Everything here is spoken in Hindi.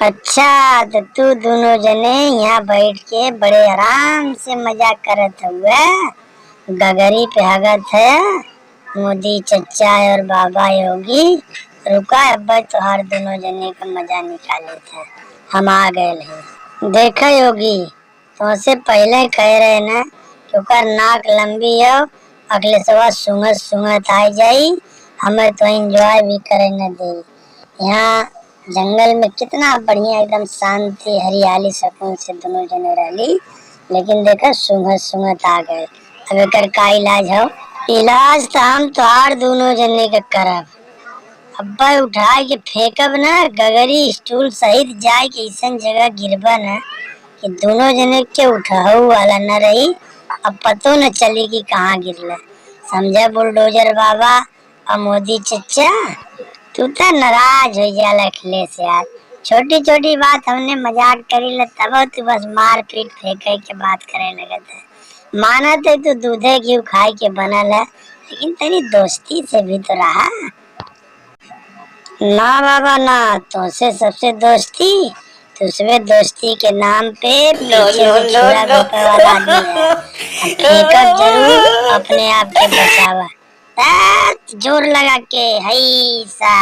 अच्छा तो तू दोनों जने यहाँ बैठ के बड़े आराम से मजाक करत हुए। गगरी पे हगत है मोदी चचा और बाबा योगी। रुका अब्बा तोहार दोनों जने का मजा निकाले थे। हम आ गए हैं। देखा योगी तुमसे पहले कह रहे ना कि ओकर नाक लंबी है, अगले सवा सुंगत सुंगत आ जाई, हमें तो एंजॉय भी करे न दे। यहाँ जंगल में कितना बढ़िया एकदम शांति हरियाली सुकून से दोनों जने रहली, लेकिन देखा सुंगत सुंगत आ गए। अब एकर का इलाज हो? इलाज तो हम तोहार दोनों जने के करब। अब्बा उठा के फेंकब ना, गगरी स्टूल सहित जाए के ऐसन जगह गिरबा ना कि दोनों जने के उठाऊ वाला न रही। अब पतो न चली कि कहाँ गिरला। समझा बुलडोजर बाबा और मोदी चचा? तू तो नाराज हो जाला अखिले से यार। छोटी छोटी बात हमने मजाक करी ले तब तू बस मार पीट फेंके के बात करे लगत है। माना तो तू दूधे घी खाए के बनल है, लेकिन तेरी दोस्ती से भी तो रहा। ना बाबा ना, तुझसे सबसे दोस्ती, दूसरे दोस्ती के नाम पे पीछे से छुरा घोंपे वाला आदमी है। अब फेंकब जरूर, अपने आप के बचावा। जोर लगा के, हैसा।